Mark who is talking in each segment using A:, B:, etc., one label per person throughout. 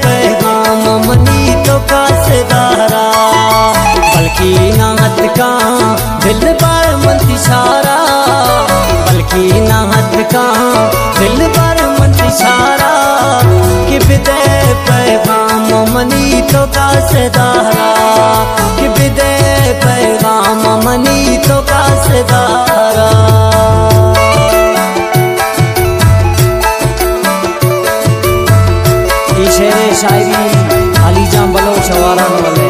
A: पैगाम मनी तो का सितारा, बल्कि नाहत का दिल पर मन इशारा, बल्कि नाहत का दिल पर मन इशारा, कि बिदे पैगाम मनी तो का सितारा, कि बिदे पैगाम मनी तो का सितारा। शेर शायरी अलीजान बलोच वारान वाले।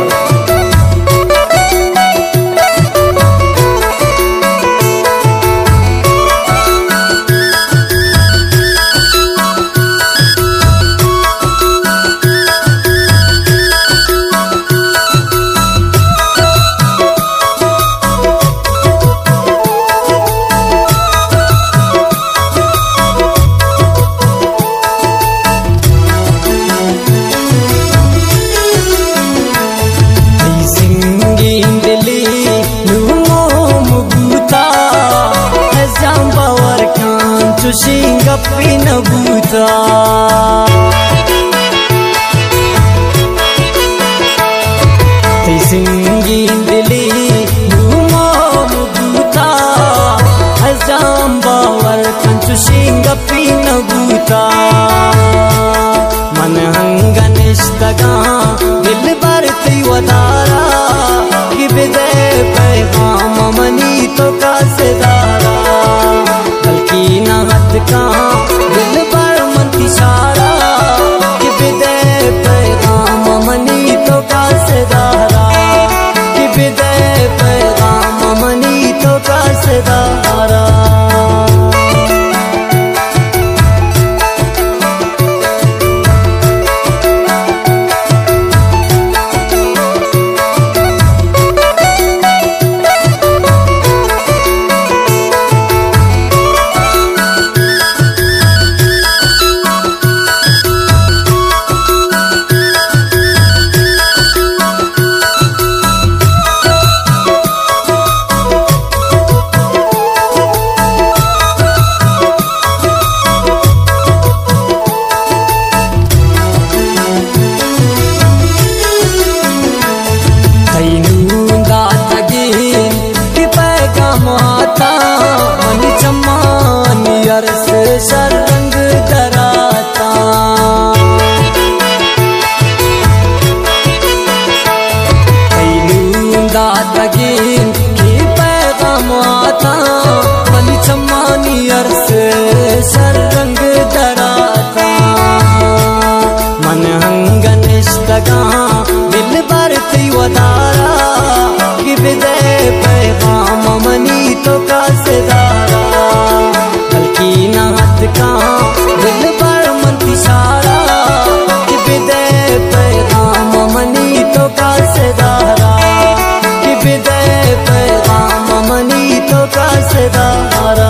A: Singapin buta te singin dili numo buta azam bawar kanchu singapin buta man hanganistaga dil barti wadara ki bide पैगाम मनी तो का सितारा, बल्कि नाहत का दिल पर मन इशारा, कि बिदे पैगाम मनी तो का सितारा, कि बिदे पैगाम मनी तो का सितारा। सरंग दराता लूंदा तगीन की पैगाम आता, बनी चम्मानी अर्स सरंग दराता, मन हंगनिस्तगा दिल बरती वदारा, कि बिदे पैगाम मनी तो का सितारा, बल्कि नाहत का दिल पर मन इशारा, कि बिदे पैगाम मनी तो का सितारा, कि बिदे पैगाम मनी तो का सितारा।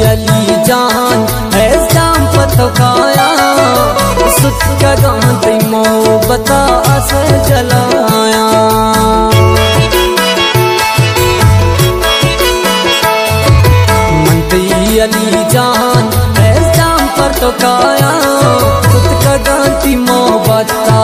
A: अलीजान ऐसाम पतकाया सुत का गांधी मोहब्बता से जलाया, मंत्री अलीजान ऐसाम पतकाया सुत का गांधी मोहब्बता